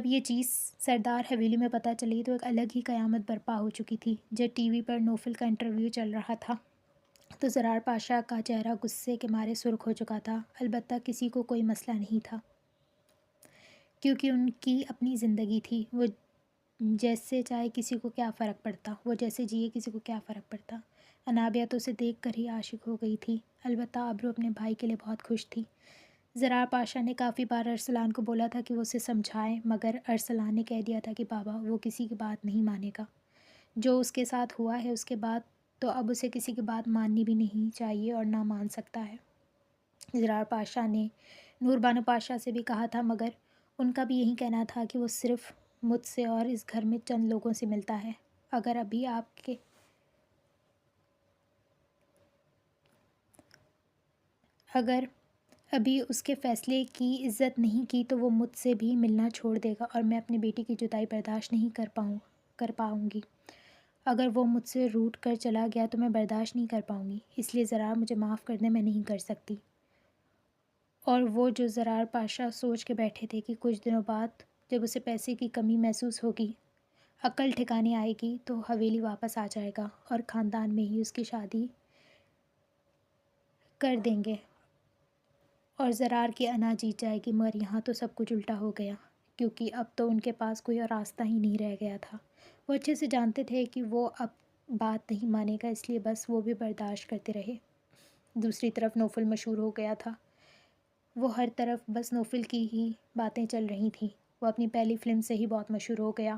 یہ چیز سردار حویلی میں پتہ چلی تو ایک الگ ہی قیامت برپا ہو چکی تھی۔ جب ٹی وی پر نوفل کا انٹرویو چل رہا تھا تو زرار پاشا کا چہرہ غصے کے مارے سرخ ہو چکا تھا۔ البتہ کسی کو کوئی مسئلہ نہیں تھا، کیونکہ ان کی اپنی زندگی تھی۔ وہ جیسے چاہے کسی کو کیا فرق پڑتا، وہ جیسے جیے کسی کو کیا فرق پڑتا۔ انابیہ تو اسے دیکھ کر ہی عاشق ہو گئی تھی۔ البتہ ابرو اپنے بھائی کے لیے بہت خوش تھی۔ زرار پاشا نے کافی بار ارسلان کو بولا تھا کہ وہ اسے سمجھائے، مگر ارسلان نے کہہ دیا تھا کہ بابا وہ کسی کی بات نہیں مانے گا۔ جو اس کے ساتھ ہوا ہے اس کے بعد تو اب اسے کسی کی بات ماننی بھی نہیں چاہیے اور نہ مان سکتا ہے۔ زرار پاشا نے نور بانو پاشا سے بھی کہا تھا، مگر ان کا بھی یہی کہنا تھا کہ وہ صرف مجھ سے اور اس گھر میں چند لوگوں سے ملتا ہے۔ اگر ابھی اس کے فیصلے کی عزت نہیں کی تو وہ مجھ سے بھی ملنا چھوڑ دے گا، اور میں اپنی بیٹی کی جدائی برداشت نہیں کر پاؤں گی۔ اگر وہ مجھ سے روٹ کر چلا گیا تو میں برداشت نہیں کر پاؤں گی، اس لیے زرار مجھے معاف کر دے، میں نہیں کر سکتی۔ اور وہ جو زرار پاشا سوچ کے بیٹھے تھے کہ کچھ دنوں بعد جب اسے پیسے کی کمی محسوس ہوگی، عقل ٹھکانے آئے گی تو حویلی واپس آ جائے گا اور خاندان میں ہی اس کی شادی کر دیں گے اور زرار کی انا جیت جائے گی۔ مگر یہاں تو سب کچھ الٹا ہو گیا، کیونکہ اب تو ان کے پاس کوئی اور راستہ ہی نہیں رہ گیا تھا۔ وہ اچھے سے جانتے تھے کہ وہ اب بات نہیں مانے گا، اس لیے بس وہ بھی برداشت کرتے رہے۔ دوسری طرف نوفل مشہور ہو گیا تھا۔ وہ ہر طرف بس نوفل کی ہی باتیں چل رہی تھیں۔ وہ اپنی پہلی فلم سے ہی بہت مشہور ہو گیا،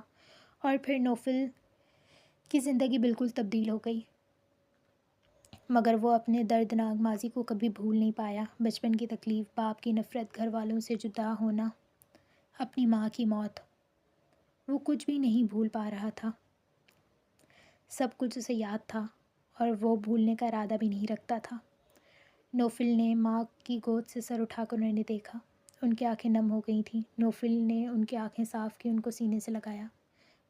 اور پھر نوفل کی زندگی بالکل تبدیل ہو گئی، مگر وہ اپنے دردناک ماضی کو کبھی بھول نہیں پایا۔ بچپن کی تکلیف، باپ کی نفرت، گھر والوں سے جدا ہونا، اپنی ماں کی موت، وہ کچھ بھی نہیں بھول پا رہا تھا۔ سب کچھ اسے یاد تھا اور وہ بھولنے کا ارادہ بھی نہیں رکھتا تھا۔ نوفل نے ماں کی گود سے سر اٹھا کر انہیں دیکھا۔ ان کی آنکھیں نم ہو گئی تھیں۔ نوفل نے ان کی آنکھیں صاف کی، ان کو سینے سے لگایا۔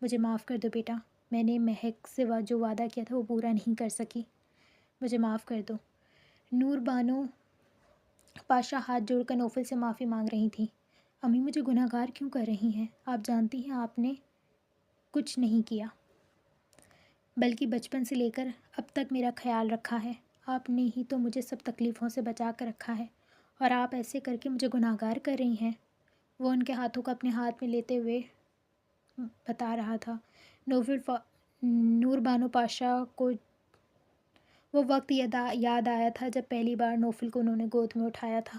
مجھے معاف کر دو بیٹا، میں نے مہک سے جو وعدہ کیا تھا وہ پورا نہیں کر سکی، مجھے معاف کر دو۔ نور بانو پاشا ہاتھ جوڑ کر نوفل سے معافی مانگ رہی تھیں۔ امی مجھے گناہ گار کیوں کر رہی ہیں؟ آپ جانتی ہیں آپ نے کچھ نہیں کیا، بلکہ بچپن سے لے کر اب تک میرا خیال رکھا ہے۔ آپ نے ہی تو مجھے سب تکلیفوں سے بچا کر رکھا ہے، اور آپ ایسے کر کے مجھے گناہ گار کر رہی ہیں۔ وہ ان کے ہاتھوں کو اپنے ہاتھ میں لیتے ہوئے بتا رہا تھا۔ نور بانو پاشا کو وہ وقت یاد آیا تھا جب پہلی بار نوفل کو انہوں نے گود میں اٹھایا تھا،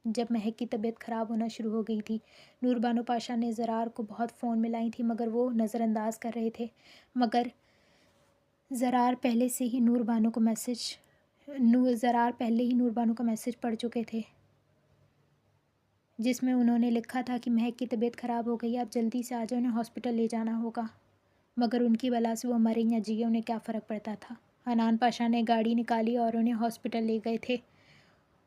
جب مہک کی طبیعت خراب ہونا شروع ہو گئی تھی۔ نور بانو پاشا نے زرار کو بہت فون ملائی تھی، مگر وہ نظر انداز کر رہے تھے۔ مگر زرار پہلے ہی نور بانو کا میسج پڑھ چکے تھے، جس میں انہوں نے لکھا تھا کہ مہک کی طبیعت خراب ہو گئی، آپ جلدی سے آ جائیں، انہیں ہاسپٹل لے جانا ہوگا۔ مگر ان کی بلا سے وہ مریں یا جیے انہیں کیا فرق پڑتا تھا۔ حنان پاشا نے گاڑی نکالی اور انہیں ہاسپٹل لے گئے تھے۔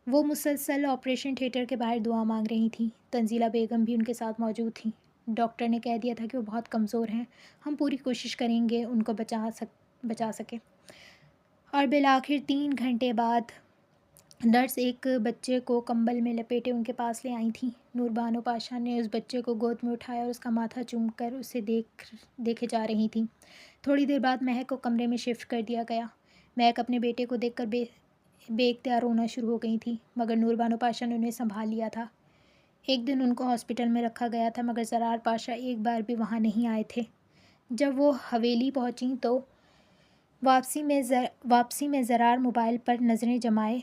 وہ مسلسل آپریشن تھیٹر کے باہر دعا مانگ رہی تھیں۔ تنزیلہ بیگم بھی ان کے ساتھ موجود تھیں۔ ڈاکٹر نے کہہ دیا تھا کہ وہ بہت کمزور ہیں، ہم پوری کوشش کریں گے ان کو بچا سکیں۔ اور بالآخر 3 گھنٹے بعد نرس ایک بچے کو کمبل میں لپیٹے ان کے پاس لے آئی تھیں۔ نور بانو پاشا نے اس بچے کو گود میں اٹھایا اور اس کا ماتھا چوم کر اسے دیکھے جا رہی تھیں۔ تھوڑی دیر بعد مہک کو کمرے میں شفٹ کر دیا گیا۔ مہک اپنے بیٹے کو دیکھ کر بے اختیار رونا شروع ہو گئی تھی، مگر نور بانو پاشا نے انہیں سنبھال لیا تھا۔ ایک دن ان کو ہاسپٹل میں رکھا گیا تھا، مگر زرار پاشا ایک بار بھی وہاں نہیں آئے تھے۔ جب وہ حویلی پہنچیں تو واپسی میں زرار موبائل پر نظریں جمائے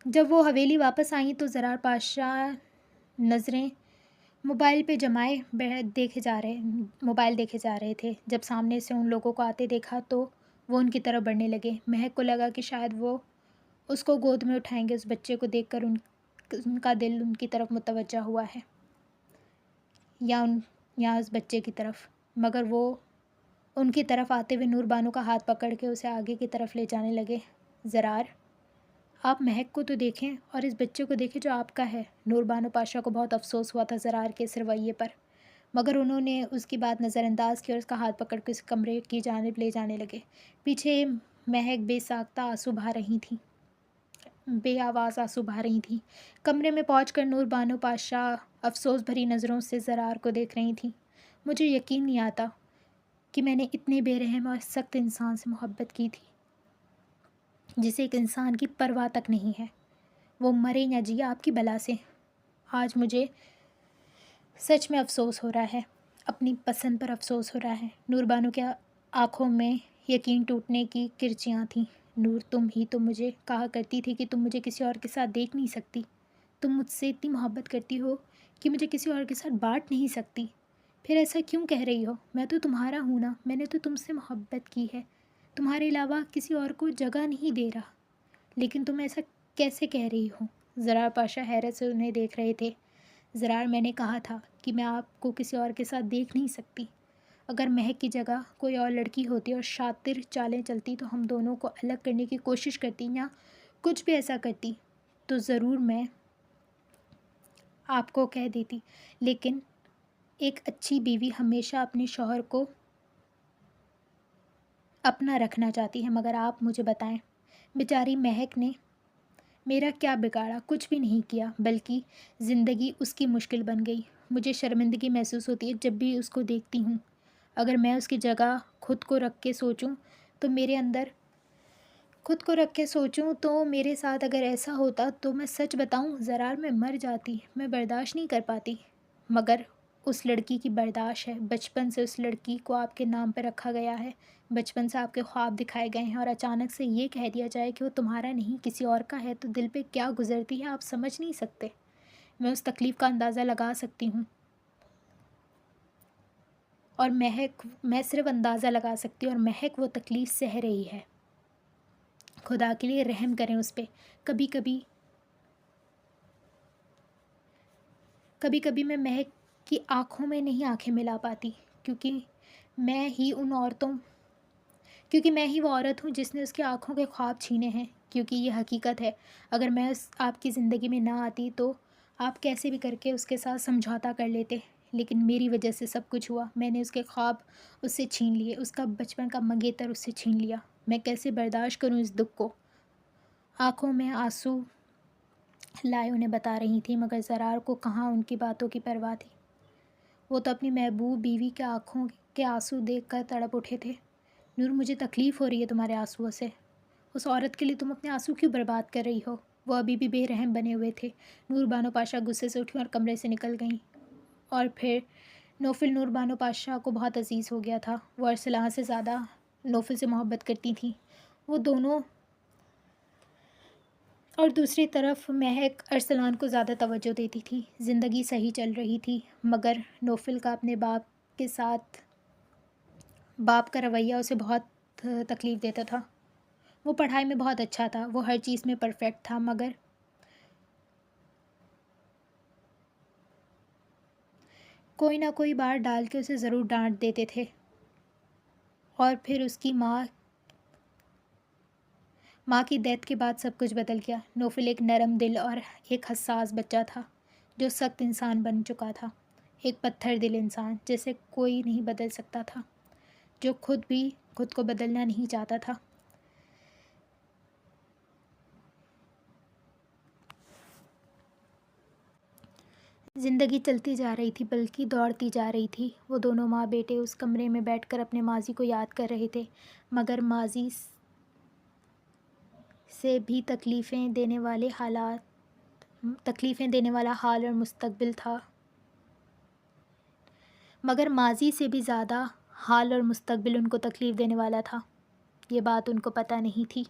جب وہ حویلی واپس آئیں تو زرار پاشا نظریں موبائل دیکھے جا رہے تھے۔ جب سامنے سے ان لوگوں کو آتے دیکھا تو وہ ان کی طرف بڑھنے لگے۔ مہک کو لگا کہ شاید وہ اس کو گود میں اٹھائیں گے۔ اس بچے کو دیکھ کر ان کا دل ان کی طرف متوجہ ہوا ہے، یا اس بچے کی طرف، مگر وہ ان کی طرف آتے ہوئے نور بانو کا ہاتھ پکڑ کے اسے آگے کی طرف لے جانے لگے۔ زرار، آپ مہک کو تو دیکھیں اور اس بچے کو دیکھیں جو آپ کا ہے۔ نور بانو پاشا کو بہت افسوس ہوا تھا زرار کے اس رویے پر، مگر انہوں نے اس کی بات نظر انداز کی اور اس کا ہاتھ پکڑ کے اس کمرے کی جانب لے جانے لگے۔ پیچھے مہک بے آواز آنسو بہا رہی تھیں۔ کمرے میں پہنچ کر نور بانو پاشا افسوس بھری نظروں سے زرار کو دیکھ رہی تھیں۔ مجھے یقین نہیں آتا کہ میں نے اتنے بے رحم اور سخت انسان سے محبت کی تھی، جسے ایک انسان کی پرواہ تک نہیں ہے، وہ مرے یا جیے آپ کی بلا سے۔ آج مجھے سچ میں افسوس ہو رہا ہے، اپنی پسند پر افسوس ہو رہا ہے۔ نور بانو کے آنکھوں میں یقین ٹوٹنے کی کرچیاں تھیں۔ نور، تم ہی تو مجھے کہا کرتی تھی کہ تم مجھے کسی اور کے ساتھ دیکھ نہیں سکتی، تم مجھ سے اتنی محبت کرتی ہو کہ مجھے کسی اور کے ساتھ بانٹ نہیں سکتی، پھر ایسا کیوں کہہ رہی ہو؟ میں تو تمہارا ہوں نا، میں نے تو تم سے محبت کی ہے، تمہارے علاوہ کسی اور کو جگہ نہیں دے رہا، لیکن تم ایسا کیسے کہہ رہی ہو؟ زرار پاشا حیرت سے انہیں دیکھ رہے تھے۔ زرار، میں نے کہا تھا کہ میں آپ کو کسی اور کے ساتھ دیکھ نہیں سکتی۔ اگر مہک کی جگہ کوئی اور لڑکی ہوتی اور شاطر چالیں چلتی تو ہم دونوں کو الگ کرنے کی کوشش کرتی یا کچھ بھی ایسا کرتی تو ضرور میں آپ کو کہہ دیتی، لیکن ایک اچھی بیوی ہمیشہ اپنے شوہر کو اپنا رکھنا چاہتی ہے۔ مگر آپ مجھے بتائیں، بیچاری مہک نے میرا کیا بگاڑا؟ کچھ بھی نہیں کیا، بلکہ زندگی اس کی مشکل بن گئی۔ مجھے شرمندگی محسوس ہوتی ہے جب بھی اس کو دیکھتی ہوں۔ اگر میں اس کی جگہ خود کو رکھ کے سوچوں تو میرے ساتھ اگر ایسا ہوتا تو میں سچ بتاؤں زرار، میں مر جاتی، میں برداشت نہیں کر پاتی۔ مگر اس لڑکی کی برداشت ہے، بچپن سے اس لڑکی کو آپ کے نام پہ رکھا گیا ہے، بچپن سے آپ کے خواب دکھائے گئے ہیں، اور اچانک سے یہ کہہ دیا جائے کہ وہ تمہارا نہیں کسی اور کا ہے تو دل پہ کیا گزرتی ہے آپ سمجھ نہیں سکتے۔ میں اس تکلیف کا اندازہ لگا سکتی ہوں، اور میں صرف اندازہ لگا سکتی ہوں، اور مہک وہ تکلیف سہ رہی ہے۔ خدا کے لیے رحم کریں اس پہ۔ کبھی کبھی میں مہک کی آنکھوں میں نہیں آنکھیں ملا پاتی، کیونکہ میں ہی وہ عورت ہوں جس نے اس کی آنکھوں کے خواب چھینے ہیں، کیونکہ یہ حقیقت ہے۔ اگر میں آپ کی زندگی میں نہ آتی تو آپ کیسے بھی کر کے اس کے ساتھ سمجھوتا کر لیتے، لیکن میری وجہ سے سب کچھ ہوا۔ میں نے اس کے خواب اس سے چھین لیے، اس کا بچپن کا منگیتر اس سے چھین لیا۔ میں کیسے برداشت کروں اس دکھ کو؟ آنکھوں میں آنسو لائے انہیں بتا رہی تھی، مگر زرار کو کہاں ان کی باتوں کی پرواہ تھی۔ وہ تو اپنی محبوب بیوی کے آنکھوں کے آنسو دیکھ کر تڑپ اٹھے تھے۔ نور، مجھے تکلیف ہو رہی ہے تمہارے آنسوؤں سے۔ اس عورت کے لیے تم اپنے آنسو کیوں برباد کر رہی ہو؟ وہ ابھی بھی بے رحم بنے ہوئے تھے۔ نور بانو پاشا غصے سے اٹھی اور کمرے سے نکل گئیں۔ اور پھر نوفل نور بانو پاشا کو بہت عزیز ہو گیا تھا۔ وہ ارسلان سے زیادہ نوفل سے محبت کرتی تھیں، وہ دونوں، اور دوسری طرف مہک ارسلان کو زیادہ توجہ دیتی تھی۔ زندگی صحیح چل رہی تھی، مگر نوفل کا اپنے باپ کا رویہ اسے بہت تکلیف دیتا تھا۔ وہ پڑھائی میں بہت اچھا تھا، وہ ہر چیز میں پرفیکٹ تھا، مگر کوئی نہ کوئی بار ڈال کے اسے ضرور ڈانٹ دیتے تھے۔ اور پھر اس کی ماں کی ڈیتھ کے بعد سب کچھ بدل گیا۔ نوفل ایک نرم دل اور ایک حساس بچہ تھا جو سخت انسان بن چکا تھا، ایک پتھر دل انسان جسے کوئی نہیں بدل سکتا تھا، جو خود بھی خود کو بدلنا نہیں چاہتا تھا۔ زندگی چلتی جا رہی تھی، بلکہ دوڑتی جا رہی تھی۔ وہ دونوں ماں بیٹے اس کمرے میں بیٹھ کر اپنے ماضی کو یاد کر رہے تھے، مگر ماضی سے بھی تکلیفیں دینے والا حال اور مستقبل تھا۔ مگر ماضی سے بھی زیادہ حال اور مستقبل ان کو تکلیف دینے والا تھا۔ یہ بات ان کو پتہ نہیں تھی۔